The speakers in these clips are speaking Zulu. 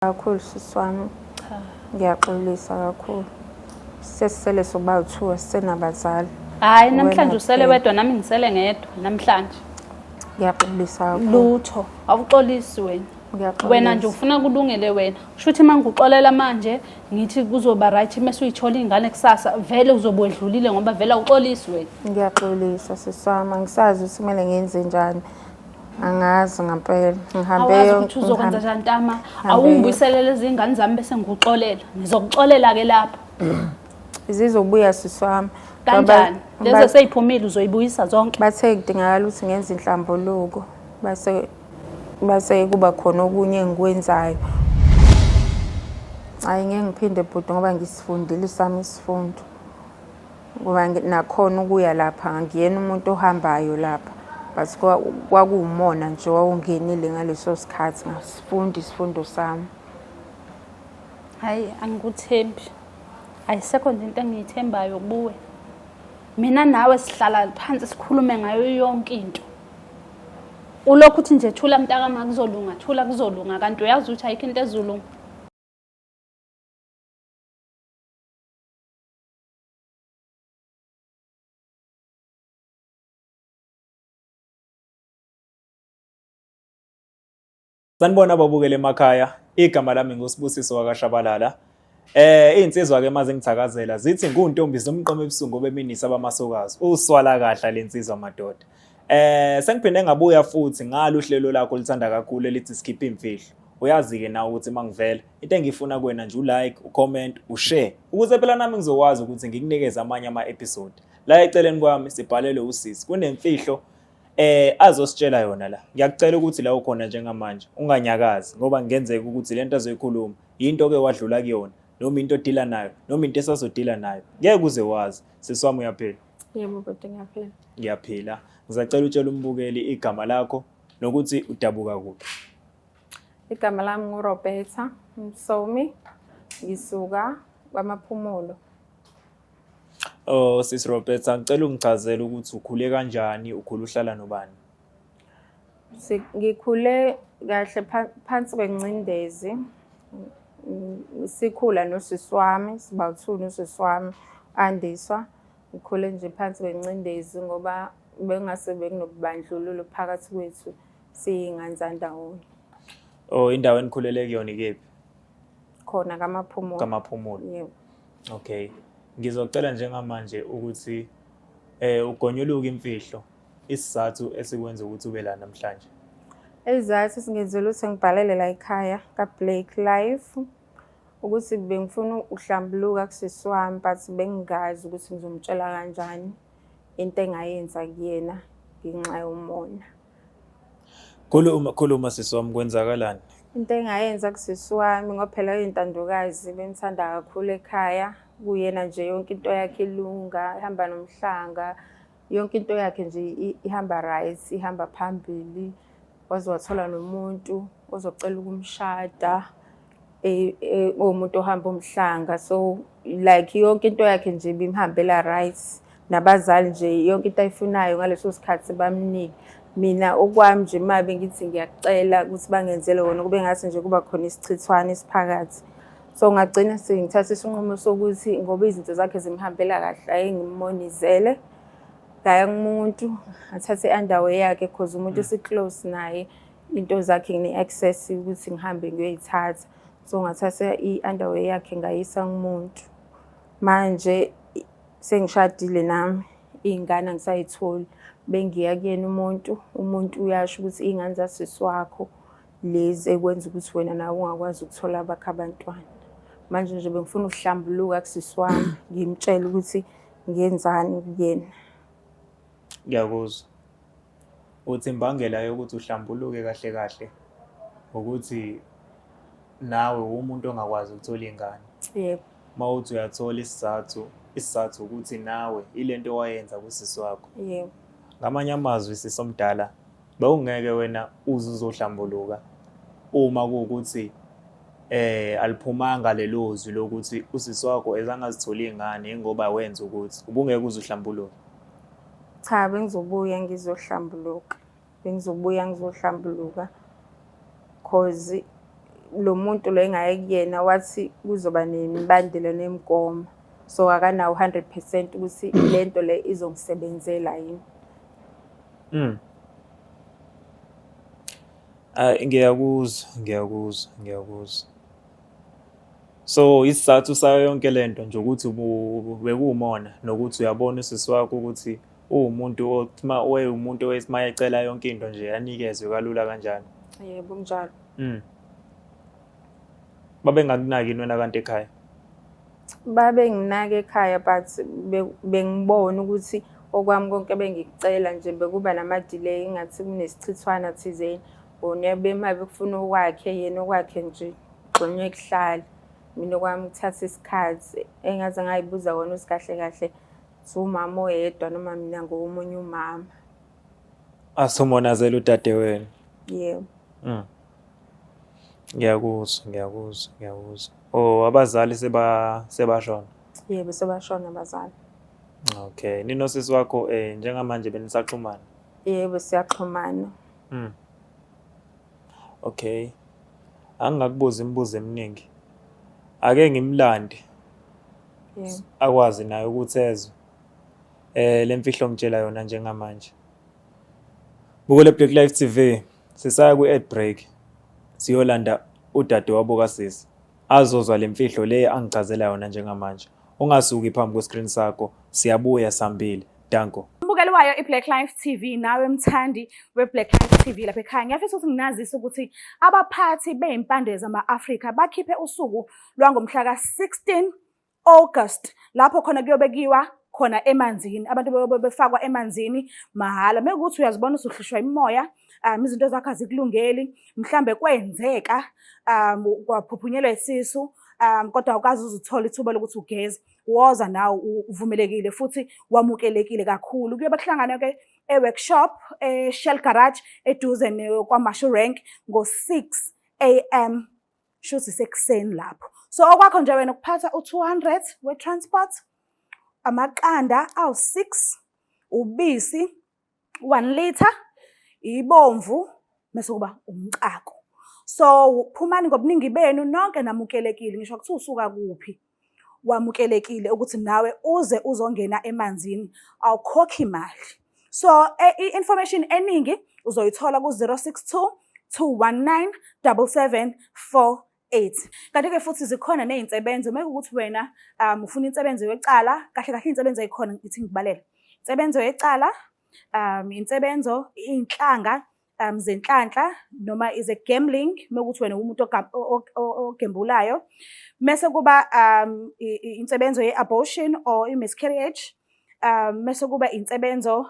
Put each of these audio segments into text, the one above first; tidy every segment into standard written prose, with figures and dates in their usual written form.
Kakhulu sisi wami, Cha. ngiyaxolisa kakhulu. Sesisele soba u-2 asisenabazali. Hhayi, Wena namhlanje usele kuphela. wedwa nami ngisele ngedwa namhlanje. Ngiyaxolisa kakhulu. Lutho, awuxolisi wena. Ngiyaxolisa. Wena nje ufuna kulungele wena. Kushuthi uma ngikuxolela manje ngithi kuzoba right mase uyithola ingane kusasa vele uzobe wedlulile ngoba vele awuxolisi wena. Ngiyaxolisa sisi wami, angisazi ukuthi kumele ngenze njani. Angazi ngempela. Awazi ukuthi uzokwenza njani Ntama. Awungibuyisele lezi ingane zami bese ngikuxolela. Ngizokuxolela ke lapho. Zizobuya sisi wami. Kanjani? Lezi seyiphumile uzoyibuyisa zonke. Bathe kudingakala ukuthi ngenze inhlambuluko. Base kuba khona okunye engikwenzayo. Hayi ngeke ngiphinde bhuti ngoba ngisifundile sami isifundo. Ngoba nakhona ukuya lapha ngiyena umuntu ohambayo lapha. But kwakuwumona nje wawungenile ngaleso sikhathi ngasifundi isifundo sami. Hayi angikuthembi. Ayisekho nje into engiyithembayo kuwe. Mina nawe sihlala phansi sikhulume ngayo yonke into. Ulokhu uthi nje thula mntakama kuzolunga, thula kuzolunga kanti uyazi ukuthi ayikho into ezolunga. Sanibona ababukeli emakhaya, igama lami nguSibusiso wakwaShabalala. Insizwa ke maze ngithakazela zithi nguntombi zomqomo ebusungu beminisa bamasokazi. Uswala kahla lensizwa madoda. Sengiphinde ngabuya futhi ngalo uhlelo lakho lithanda kakhulu elithi Skip imfihlo. Uyazi ke nawe ukuthi mangivela into engifuna kuwena nje ulike, ucomment, ushare ukuze phela nami ngizokwazi ukuthi ngikunikeze amanye ama-episode. La eceleni kwami sibhalelwe usisi kunemfihlo azositshela yona la. Ngiyakucela ukuthi la ukhona njengamanje unganyakazi ngoba ngenzeka ukuthi lento azoyikhuluma into ke wadlula kuyona noma into odila nayo noma into esazodila nayo. Ngeke uze wazi. Siswami uyaphila? Yebo bhuti ngiyaphila. Ngiyaphila. Ngizacela utshela umbukeli igama lakho nokuthi udabuka kuphi. Igama lami nguRoberta Msomi. Ngisuka kwaMaphumulo. Oh sis Roberta, ngicela ungichazele ukuthi ukhule kanjani, ukhula uhlala nobani? Ngikhule kahle phansi kwencindezi. Sikhula nosisi wami, siba u-2 nosisi wami Andiswa. Ngikhule nje phansi kwencindezi ngoba bengase bekunobandlululo phakathi kwethu siyingane zandawonye. Oh indawo enikhulele kuyona ikephi? Khona kaMaphumulo. KaMaphumulo. Yebo. Okay. Ngizocela njengamanje ukuthi ugonyuluka imfihlo isizathu esikwenza ukuthi ube la namhlanje. Izathu singenzela ukuthi ngibhalele la ekhaya kaBlake Life ukuthi bengifuna uhlambuluka kusisi wami but bengingazi ukuthi ngizomtshela kanjani into engayenza kuyena ngenxa yomona. Khuluma sisi wami kwenzakalani? Into engayenza kusisi wami ngoba phela intandokazi bemthanda kakhulu ekhaya. Kuyena nje yonke into yakhe ilunga, ihamba nomhlanga, yonke into yakhe nje ihamba right, ihamba phambili. Waze wathola nomuntu ozocela ukumshada umuntu ohamba umhlanga, so like yonke into yakhe nje bimhambela right. Nabazali nje yonke into ayifunayo ngaleso sikhathi bamnike. Mina okwami nje mabe ngithi ngiyakucela ukuthi bangenzele wona kube ngathi nje kuba khona isichithwana esiphakathi. So ngagcina sengithatha isinqumo sokuthi ngoba izinto zakhe zimhambela kahle ayengimmonizele ngaya kumuntu athathe i-underwear yakhe because umuntu si-close naye into zakhe ngine-access ukuthi ngihambe ngiyoyithatha. So ngathatha i-underwear yakhe ngayisa kumuntu. Manje sengishadile nami iy'ngane angisayitholi bengiya kuyena umuntu uyasho ukuthi iy'ngane zasisi wakho lezi ekwenza ukuthi wena nawe ungakwazi ukuthola abakho abantwana. Manje nje bengifuna ukuhlambuluka kusisi wami ngimtshela ukuthi ngiyenzani kuyena. Ngiyakuzwa. Uthi imbangela yokuthi uhlambuluke kahle kahle ukuthi nawe umuntu ongakwazi ukuthola ingane. Yebo. Mawuthi uyathola isizathu ukuthi nawe ilento owayenza kusisi wakho. Yebo. Ngamanye amazwi sisomdala bewungeke wena uzohlambuluka uma kuukuthi aliphumanga lelo zwi lokuthi usisi wakho ezangazithola ingane ngoba wenza ukuthi ubungeke uzohlambuluka. Cha bengizobuya ngizohlambuluka. Bengizobuya ngizohlambuluka cause lo muntu lo engaye kuyena wathi kuzoba nemibandela nemigomo. So akanawo 100% ukuthi lento le izongisebenzela yini. Ngiyakuzwa. So isizathu sayo yonke lento nje ukuthi bekuwumona nokuthi uyabona usisi wakho ukuthi uwumuntu othima umuntu owesmayecela yonke into nje yanikezwe kalula kanjani. Yebo kunjalo. Babengakunaki wena kanti ekhaya. Babe nginake ekhaya but bengibona ukuthi okwami konke bengikucela nje bekuba nama-delay ngathi kunesichithwana thizeni. Bemabe kufuna okwakhe yena okwakhe nje gxonywe kuhlala. Mina okwami kuthatha isikhathi engaze ngayibuza wona ukuthi kahle kahle umama oyedwa noma mina ngomunye umama. Asumonazela udade wena. Yebo. Ngiyakuzwa. Oh abazali sebashona. Yebo sebashona abazali. Okay, ninosisi wakho njengamanje benisaxhumana? Yebo siyaxhumana. Okay. Angakubuza imibuzo eminingi. Ake ngimlande. Yebo. Akwazi naye ukuthi ezwe lemfihlo ngitshela yona njengamanje. Bukele Black Life TV. Sisaya ku-ad break. Siyolanda udade wabo kasisi. Azozwa lemfihlo le angichazela yona njengamanje. Ungasuki phambi kwescreen sakho. Siyabuya sambili. Danko. Mbukeli wayo iBlack Life TV nawe mthandi weBlack Life TV lapha ekhaya. Ngiyafisa ukuthi nginazise ukuthi abaphathi bezimpande zama-Afrika bakhiphe usuku lwangomhla ka-16 August lapho khona kuyobekiwa khona emanzini. Abantu befakwa emanzini mahhala. Mekuthi uyazibona usuhlushwa imimoya, izinto zakho azikulungeli, mhlambe kwenzeka kwaphuphunyelwa isisu, kodwa awukazi uzuthola ithuba lokuthi ugeze. Woza nawe uvumelekile futhi wamukelekile kakhulu. Kuyobe kuhlangana-ke e-workshop Shell Garage eduze kwaMashu Rank ngo-6 AM. Shuthi sekuseni lapho. So okwakho nje wena kuphatha u200 we-transport, amaqanda awu6, ubisi 1 liter, ibomvu bese kuba umqako. So phumani ngobuningi benu nonke namukelekile. Ngisho ukuthi usuka kuphi wamukelekile ukuthi nawe uze uzongena emanzini awukhokhi imali. So i-information eningi uzoyithola ku-062 219 7748. Kanti-ke futhi zikhona ney'nsebenzo mekuwukuthi wena ufuna insebenzo yecala, kahle kahle insebenzo eyikhona ngithi ngikubalele. Insebenzo yecala, insebenzo iy'nhlanga zenhlanhla noma is a gambling mekuthi wena umuntu ogembulayo. Mese kuba insebenzo ye-abortion or i-miscarriage. Mese kuba insebenzo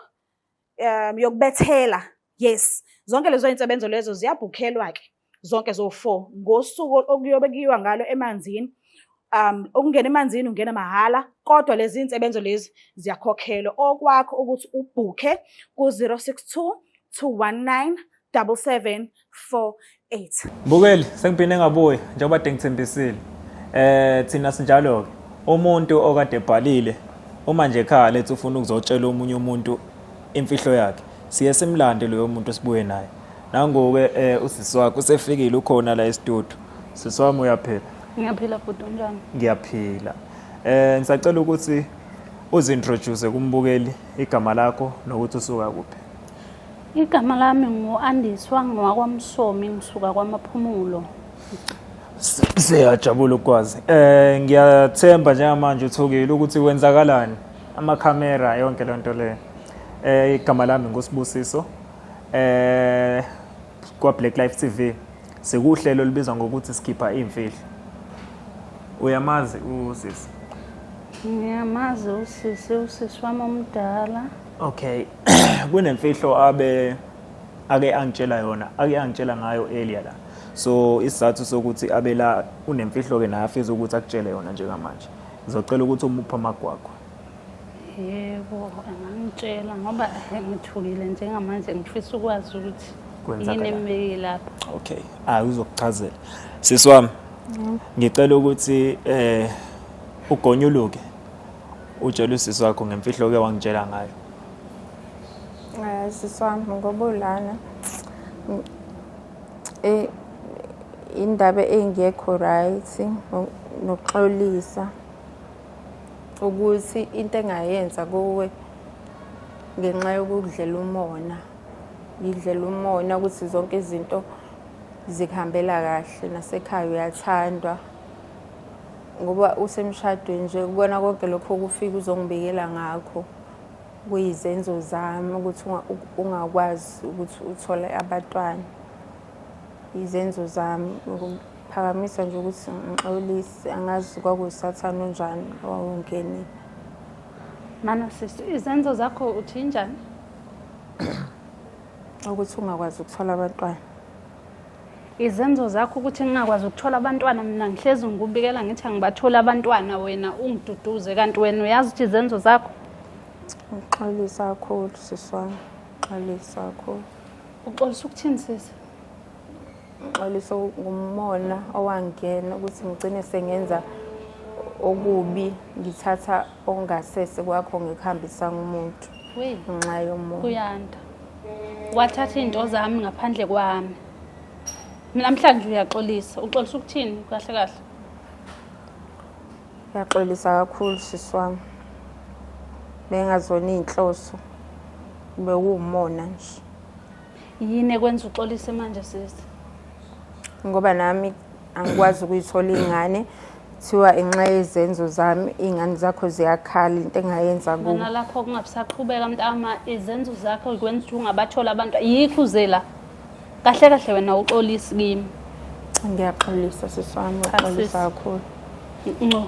yokubethela. Yes, zonke lezo insebenzo lezo ziyabhukhelwa-ke zonke zo4 ngosuku okuyobekiwa ngalo emanzini. Ukungena emanzini ungena mahhala kodwa lezi insebenzo lezi ziyakhokhelwa. Okwakho ukuthi ubhukhe ku-062 219 7748. Bukeli sengiphinde ngabuya njengoba ngithembisile. Thina sinjalo ke umuntu okade ebhalile uma nje ekhaya lethu ufuna ukuzotshela omunye umuntu imfihlo yakhe siye simlande loyo muntu sibuye naye. Nangoke usisi wakho usefikile ukhona la e-studio. Sisi wami uyaphila? Ngiyaphila futhi unjani? Ngiyaphila. Ngisacela ukuthi uzintroduce kumbukeli igama lakho nokuthi usuka kuphi. Igama lami ngu-Andiswa ngwakwaMsomi ngisuka kwaMaphumulo. Siyajabula ukwazi. Ngiyathemba njengamanje uthukile ukuthi kwenzakalani amakhamera yonke lento le. Igama lami nguSibusiso. Kwa Black Life TV sekuhlelo libizwa ngokuthi sikhipha imfihlo. Uyamazi usisi? Ngiyamazi usisi wami omdala. Okay. Kunemfihlo ake angitshela yona, angitshela ngayo earlier la. So isizathu sokuthi abe la unemfihlo ke naye afisa ukuthi akutshele yona njengamanje. Ngizocela ukuthi umuphe amagwagwa. Yebo, angangitshela ngoba ngithukile njengamanje ngifisa ukwazi ukuthi yini emibeki lapha. Okay. Uzokuchazela. Sisi wami. Ngicela ukuthi ugonyuluke. Utshela usisi wakho ngemfihlo ke wangitshela ngayo. Sisi wami ngoba ulana indaba engekho right nokuxolisa ukuthi into engayenza kuwe ngenxa yokudlela umona yidlela umona ukuthi zonke izinto zikuhambela kahle nasekhaya uyathandwa ngoba usemshadweni nje kubona konke lokho kufika uzongibikela ngakho kuyizenzo zami ukuthi ungakwazi ukuthi uthole abantwana izenzo zami ukuphakamisa nje ukuthi ngixolise angazi kwakuyisathana unjani wawungeni Mana sisi izenzo zakho uthi njani ukuthi ungakwazi ukuthola abantwana izenzo zakho ukuthi ngingakwazi ukuthola abantwana mina ngihlezi ngikubikela ngithi angibathola abantwana wena ungiduduze kanti wena uyazi ukuthi izenzo zakho ngixolisa kakhulu sisi wami ngixolisa kakhulu uxolisa ukuthini sisi ngixolisa ngumona owangena ukuthi ngigcine sengenza okubi ngithatha ongasese kwakho ngikuhambisa ngumuntu ngenxa yomuntu kuyanda wathatha into zami ngaphandle kwami namhlanje uyaxolisa uxolisa ukuthini kahle kahle Ngiyaxolisa kakhulu sisi wami bengazona inhloso bekuwumona nje yini ekwenza uxolise manje sisi ngoba nami angikwazi ukuyithola ingane thiwa inxa yezenzo zami ingane zakho ziyakhala into engayenza kubo Mana lapho kungabisaqhubeka mntama izenzo zakho ikwenza ukuthi ungabathola abantu yikho uzela kahle kahle wena uxolisi kimi Ngiyaxolisa sisi wami ngixolisa kakhulu no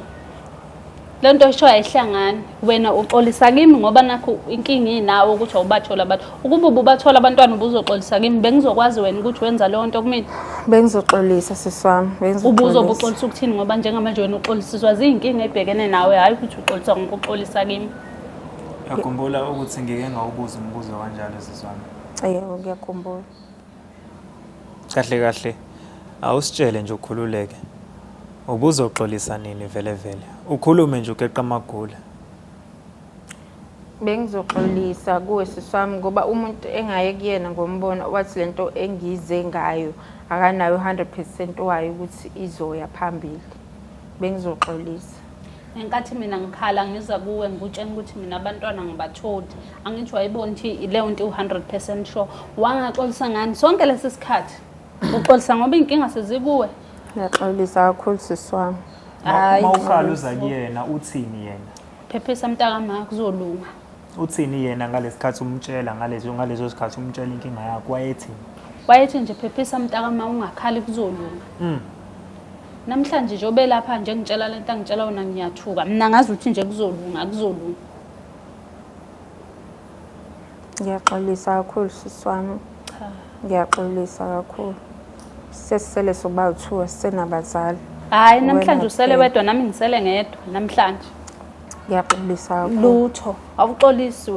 lento isho ayihlangani wena uxolisa kimi ngoba nakho inkingi inawo ukuthi awubathola abantu ukuba ububathola abantwana ubuzoxolisa kimi bengizokwazi wena ukuthi wenza leyo nto kumina bengizoxolisa sisi wami ubuzobuxolisa ukuthini ngoba njengamanje wena uxolisiswa zinkingi ebhekene nawe hayi ukuthi uxolisa ngokuxolisa kimi Yakhumbula ukuthi ngike ngawubuza umbuzo kanjalo sisi wami yebo ngiyakhumbula kahle kahle awusitshele nje ukhululeke ubuzoxolisa nini vele vele ukhulume nje ukeqa amagula bengizoxolisa kuwe sisi wami ngoba umuntu engaye kuyena ngombono wathi lento engize ngayo akanayo 100% wayo ukuthi izoya phambili bengizoxolisa enkathi mina ngikhala ngiza kuwe ngikutshela ukuthi mina abantwana ngibatholi angithi wayibona ukuthi leyo nto u100% sure wangaxolisa ngani sonke lesi sikhathi uxolisa ngoba inkinga sezikuwe Ngiyaxolisa kakhulu sisi wami mawukhala uza kuyena uthini yena phephisa mntakama kuzolunga uthini yena ngalesikhathi umtshela ngalezo sikhathi umtshela inkinga yakho wayethi nje phephisa mntakama ungakhali kuzolunga namhlanje nje obelapha nje ngitshela lento angitshela wona ngiyathuka mina ngazi ukuthi nje kuzolunga Ngiyaxolisa kakhulu sisi wami ngiyaxolisa kakhulu sesisele soba u2 senabazali hayi namhlanje usele wedwa nami ngisele ngedwa namhlanje Ngiyaxolisa kakhulu lutho awuxolisi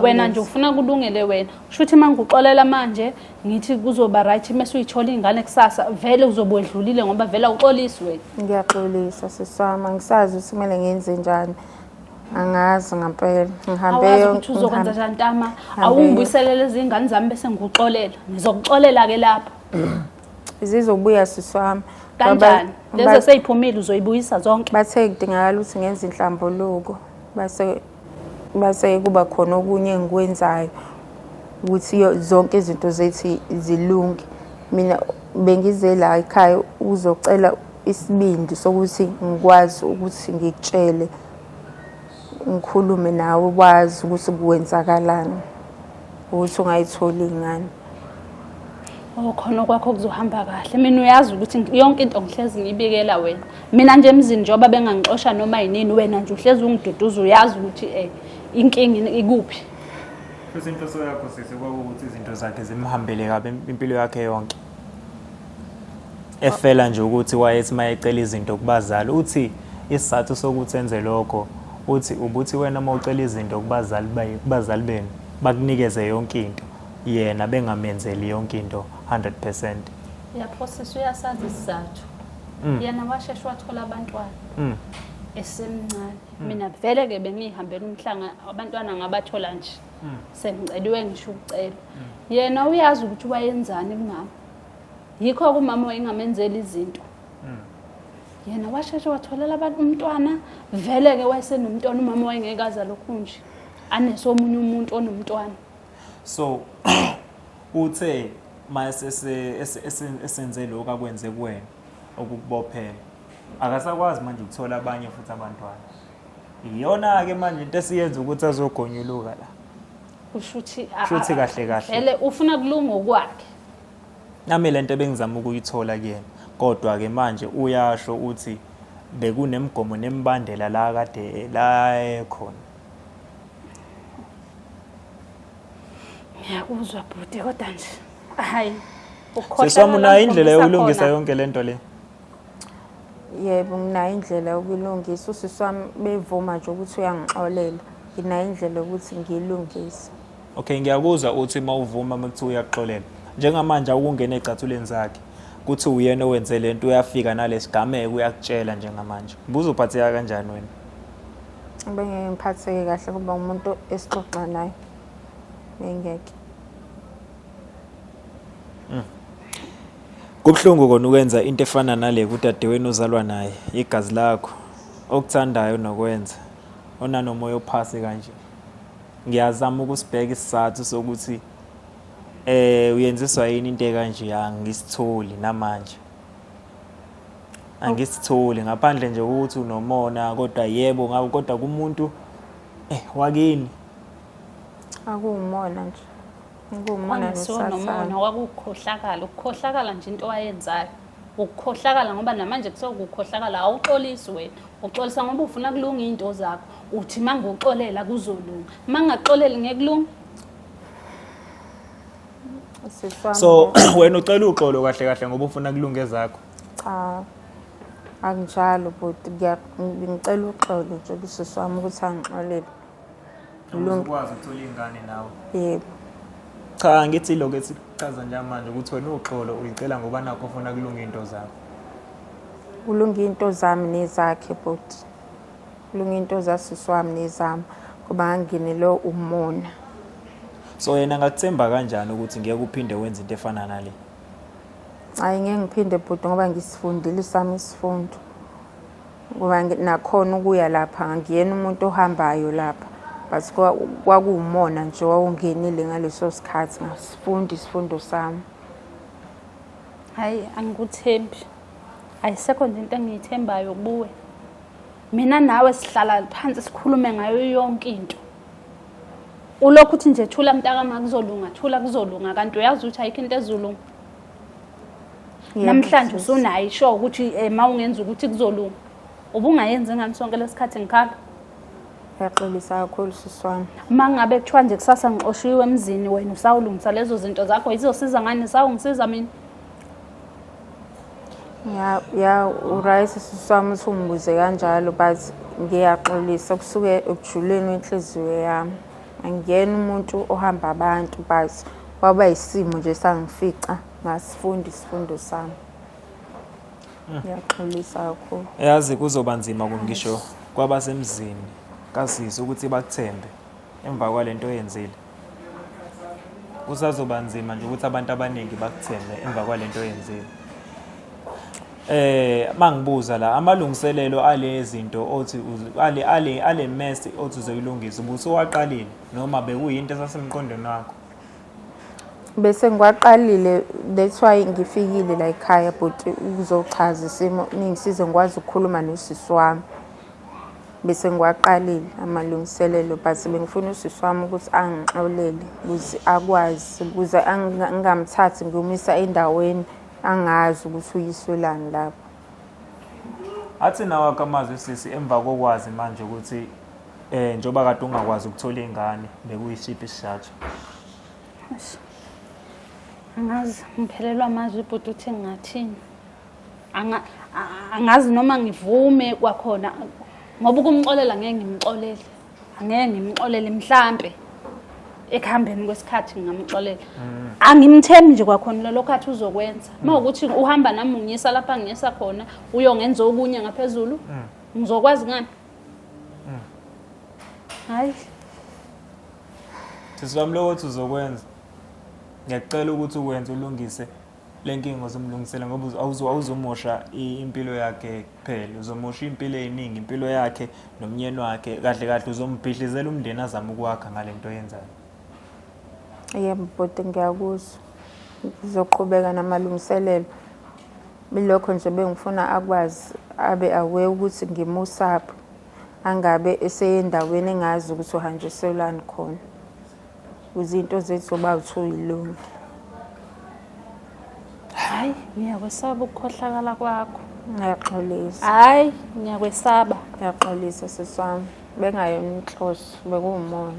wena nje ufuna kulungele wena kusho ukuthi mangikuxolela manje ngithi kuzoba right mase uyithola ingane kusasa vele uzobodlulile ngoba vele awuxolisi wena Ngiyaxolisa sisi wami ngisazi ukuthi kumele ngenze njani angazi ngempela ngihambe yonke uzokwenza njani ntama awungibuyisele lezi ingane zami bese ngikuxolela ngizokuxolela ke lapha zizobuya sisi wami kanjani lezo seyiphumile uzoyibuyisa zonke bathe kudingakala ukuthi ngenze inhlambuluko base kuba khona okunye engikwenzayo ukuthi zonke izinto zethu zilunge mina bengize la ekhaya uzocela isibindi sokuthi ngikwazi ukuthi ngikutshele ngikhulume nawe wazi ukuthi kuwenzakalani ukuthi ungayitholi ingane khona kwakho kuzohamba kahle mina uyazi ukuthi yonke into ngihlezi ngibikela wena mina nje emzini njoba bengangixosha noma yinini wena nje uhlezi ungiduduza uyazi ukuthi inkingi ikuphi futhi inhloso yakho sisi kwakuthi izinto zakhe zimhambele kabe impilo yakhe yonke efela nje ukuthi wayethi mayecela izinto kubazali uthi isizathu sokuthi enze lokho ubuthi wena mawucela izinto kubazali benu bakunikeze yonke into yena bengamenzeli yonke into 100%. Yaphosisa uyasazi isizathu. Yena washesha wathola abantwana. Esemncane. Mina vele ke bengihambela umhlanga abantwana ngabathola nje. Sengiceliwe ngisho ukucela. Yena uyazi ukuthi wayenzani kumama. Yikho umama wayengamenzeli izinto. Yena washeshe watholela abantu umntwana, vele ke wayesenomntwana umama wayengekaza lokhu nje. Anesomunye umuntu onomntwana. So uthe mase esenze lokho akwenze kuwena okukubophela. Akasakwazi manje ukuthola abanye futhi abantwana. Iyona ke manje into esiyenza ukuthi azogonyuluka la. Ushuthi Shuthi kahle kahle. vele ufuna kulunga okwakhe. Nami lento ebengizama ukuyithola kuyena. Kodwa ke manje uyasho uthi bekunemigomo nemibandela la kade la ekhona. Ngiyakuzwa bhuti kodwa nje hayi Sesami unayo indlela yokulungisa yonke lento le. Yebo, nginayo indlela yokulungisa. Usisi wami bevuma nje ukuthi uyangixolela. Nginayo indlela yokuthi ngiyilungise. Okay, ngiyakuzwa uthi mawuvuma mekuthiwa uyaxolela. Njengamanje ukungena ecathuleni zakhe. Kuthi uyena owenze lento uyafika nalesigameko uyakutshela njengamanje. Ubuza uphatheka kanjani wena? Bengeke ngiphatheke kahle kuba umuntu esixoxa naye. Bengeke. Kubhlungu kona ukwenza into efana nale kudadewenu ozalwa naye, igazi lakho okuthandayo nokwenza. Onanomoya ophasi kanje. Ngiyazama ukusibheka isizathu sokuthi uyenziswa yini into ekanje angisitholi namanje. Angisitholi ngaphandle nje ukuthi unomona kodwa yebo ngabe kodwa kumuntu wakini Akuwumona nje. Ngumona nomona nosathana. wakukhohlakala, ukukhohlakala nje into wayenzayo. Ukukhohlakala ngoba namanje kusokukhohlakala awuxolisi wena. Uxolisa ngoba ufuna kulunga into zakho. Uthi mangoxolela kuzolunga. Mangaxoleli ngekulunga. Usisi wami. so wena ucela uxolo kahle kahle ngoba ufuna kulunge zakho. Cha. Akunjalo bhuti, ngicela uxolo nje usisi wami ukuthi angixolele. Ukwazi ukuthola ingane nawe. Yebo. Cha ngithi lokho esichaza njengamanje ukuthi wena uxolo ulicela ngoba nakho ufuna kulunga into zakho. Kulunga into zami nezakhe bhuti. Kulunga into zasisi wami nezami kuba ngingenelo umona. So yena ngakuthemba kanjani ukuthi ngeke uphinde wenze into efana nale? Hayi ngeke ngiphinde bhuti ngoba ngisifundile sami isifundo. Ngoba nakhona ukuya lapha ngiyena umuntu ohambayo lapha. But kwakuwumona nje wawungenile ngaleso sikhathi ngasifundi isifundo sami. Hayi angikuthembi. Ayisekho nje into engiyithembayo kuwe. Mina nawe sihlala phansi sikhulume ngayo yonke into. Ulokhu uthi nje thula mntakama kuzolunga, thula kuzolunga kanti uyazi ukuthi ayikho into ezolunga. Namhlanje usunayo isho ukuthi mawungenza ukuthi kuzolunga. Ubungayenzi ngani sonke lesikhathi ngikhala. Yaxolisa kakhulu sisi wami. Mangabe kuthiwa nje kusasa ngixoshiwe emzini wena usawulungisa lezo zinto zakho izosiza ngani sawungisiza mina. Ya uright sisi wami uthi ungibuze kanjalo but ngiyaxolisa kusuke ekujuleni wenhliziyo yami. Angiyena umuntu ohamba abantu but kwaba isimo nje sangifica ngasifundi isifundo sami. Ngiyaxolisa kakhulu. Yazi kuzoba nzima kungisho kwabasemzini kasizwe ukuthi bakuthembe emva kwalento oyenzile. Kusazoba nzima nje ukuthi abantu abaningi bakuthembe emva kwalento oyenzile. Mangibuza la amalungiselelo alezi zinto othi ale mess othi uzoyilungisa ubuso waqalile noma bekuyinto esasemqondweni wakho. Bese ngiwaqalile that's why ngifikile la ekhaya but ukuzochaza isimo ngisize ngikwazi ukukhuluma nosisi wami. Bese ngiwaqalile amalungiselelo but bengifuna usisi wami ukuthi angixolele ukuze akwazi ukuze angamthathi ngiyomisa endaweni angazi ukuthi uyisolani lapho. Athi nawe akamazwe sisi emva kokwazi manje ukuthi njoba kade ungakwazi ukuthola ingane bekuyisiphi isizathu. Angazi ngiphelelwa amazwi ibhuti uthi ngingathini. Angazi noma ngivume kwakhona ngoba ukumxolela ngeke ngimxolele. Angeke ngimxolele mhlambe ekuhambeni kwesikhathi ngingamxolela. Angimthembi nje kwakhona lokho athi uzokwenza. Mawukuthi uhamba nami ungiyisa lapha ngiyisa khona uyongenza okunye ngaphezulu. Ngizokwazi ngani? Hayi. Siswami lokho uthi uzokwenza. Ngiyacela ukuthi ukwenze ulungise le nkinga uzomlungisela ngoba awuzomosha impilo yakhe kuphela, uzomosha impilo eziningi, impilo yakhe nomnyeni wakhe, kahle kahle uzombhidlizela umndeni azama ukwakha ngale nto yenzayo. Yebo bhuti, ngiyakuzwa. Ngizoqhubeka namalungiselelo. Bilokho nje bengifuna akwazi abe aware ukuthi ngimusapho, angabe eseyindaweni engazi ukuthi uhanjiselwani khona. Izinto zethu zoba uthuyilungi. Hayi, ngiyakwesaba ukukhohlakala kwakho. Ngiyaxolisa. Hayi, ngiyakwesaba. Ngiyaxolisa sisi wami. Bengayona inhloso, bekuwumoya.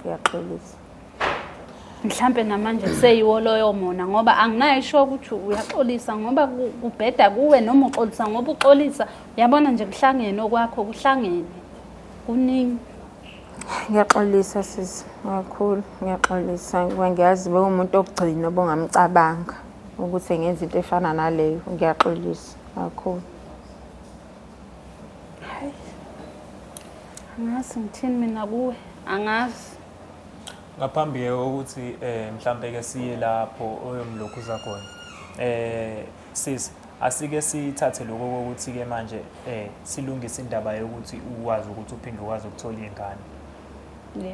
Ngiyaxolisa. Mhlambe namanje seyiwo loyo mona ngoba anginayo isho ukuthi uyaxolisa ngoba kubheda kuwe noma uxolisa ngoba uxolisa. Uyabona nje kuhlangene okwakho, kuhlangene. Kuningi. Ngiyaxolisa sisi, kakhulu ngiyaxolisa. Ngiyazi bekumuntu okugcina obongamcabanga ukuthi ngenza into efana naleyo. Ngiyaxolisa kakhulu. Hayi. Angazi ngithini mina kuwe, angazi. Ngaphambi ukuthi mhlambe ke siye lapho oyomlokhuza khona. Sis, asike sithathe lokho ukuthi ke manje silungise indaba yokuthi ukwazi ukuthi uphinde ukwazi ukuthola izingane.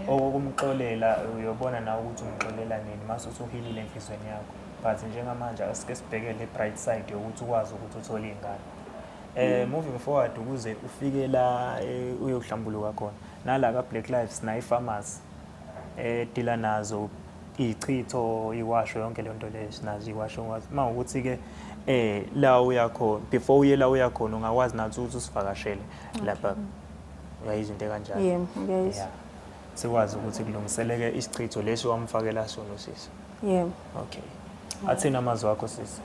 Okumxolela uyobona na ukuthi umxolela nini mase usuhilile emfisweni yakho. But njengamanje asike sibheke le bright side yokuthi ukwazi ukuthi uthole izingane. Moving forward ukuze ufike la uyohlambuluka khona. Nala ka Black Lives na i-pharmacy dila nazo ichitho, iwasho, yonke le nto leyo sinazo iwasho ngwazi. Mawukuthi ke la uyakhona, before uye la uyakhona ungakwazi nathi ukuthi usivakashele lapha. Uyayizinto kanjalo. Yebo, ngiyayizwa. Sikwazi ukuthi kulungiseleke isichitho leso wamfakela sona usisi. Yebo. Okay. Athina amazwi akho sisi.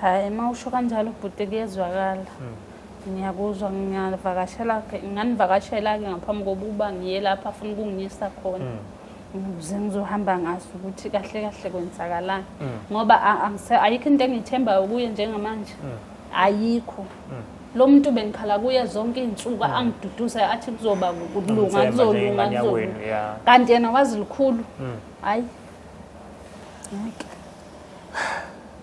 Hayi, mawusho kanjalo bhuti kuyezwakala. Ngiyakuzwa, nganivakashela ke ngaphambi kokuba ngiye lapha afuna ukungiyisa khona. Ngize ngizohamba ngazi ukuthi kahle kahle kwenzakalani ngoba ayikho into engithembayo kuye njengamanje. Ayikho. Lo muntu bengikhala kuye zonke izinsuku angiduduza athi kuzoba kulunga, kuzolunga. Kanti yena wazi likhulu. Hayi. Yeke.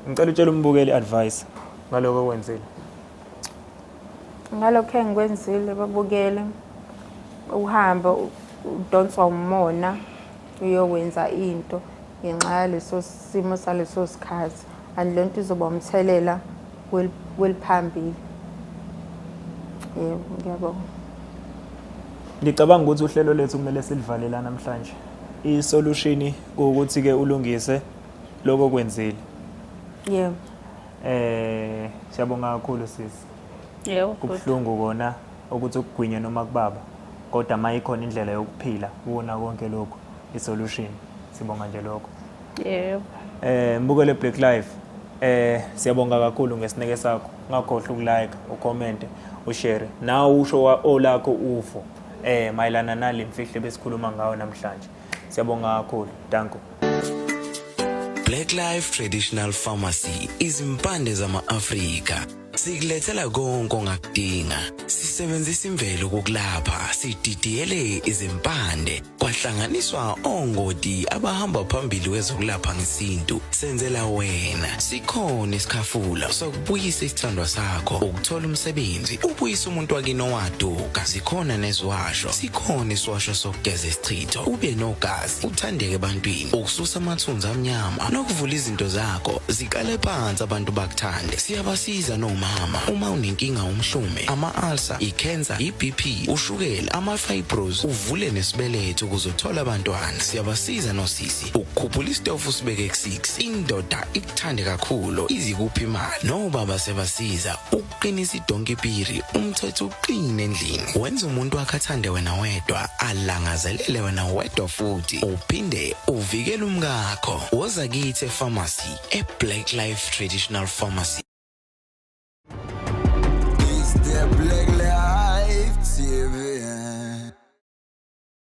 Ngicela utshela umbukeli advice ngaloko okwenzile. Ngalokho engikwenzile babukele uhamba udonswa umona uyowenza into ngenxa yaleso simo saleso sikhathi, and lento izoba umthelela weliphambili. Yebo, ngiyabonga. Ngicabanga ukuthi uhlelo lethu kumele silivalela namhlanje. I-solution ukuthi ke ulungise lokho okwenzile. Yebo. Siyabonga kakhulu sisi. Yebo. Kubuhlungu kona ukuthi ukugwinya noma kubaba, kodwa mayikhona indlela yokuphila kuona konke lokho, i-solution. Sibonga nje lokho. Yebo. Mbukele Black Life. Siyabonga kakhulu ngesineke sakho. Ungakhohlwa ukulike, ucomment, ushare. Nawe usho olakho ufo mayelana nale mfihle besikhuluma ngawo namhlanje. Siyabonga kakhulu. Danko. Black Life Traditional Pharmacy izimpande zama-Afrika. Sikulethela konke ongakudinga. Sisebenzisa imvelo kokulapha, sididiyele izimpande, kwahlanganiswa ongoti abahamba phambili kwezokulapha ngesintu. Senzela wena. Sikhona isikhafula sokubuyisa isithandwa sakho, ukuthola umsebenzi, ubuyisa umuntu wakini owaduka. Sikhona neziwasho. Sikhona isiwasho sokugeza isichitho, ube nogazi, uthandeke ebantwini, ukususa amathunzi amnyama, nokuvula izinto zakho ziqale phansi abantu bakuthande. Siyabasiza noma uma unenkinga umhlume, ama-ulcer, i-cancer, i-BP, ushukela, ama-fibros, uvule nesibeletho ukuzothola abantwana. Siyabasiza nosisi ukukhuphula isitofu sibeke ku-6, indoda ikuthande kakhulu izikuphi imali, nobaba sebasiza ukuqinisa idonkipiri, umthetho uqine endlini, wenza umuntu wakhe athande wena wedwa, alangazelele wena wedwa futhi uphinde uvikele umkakho. Woza kithi e-pharmacy, e-Black Life Traditional Pharmacy.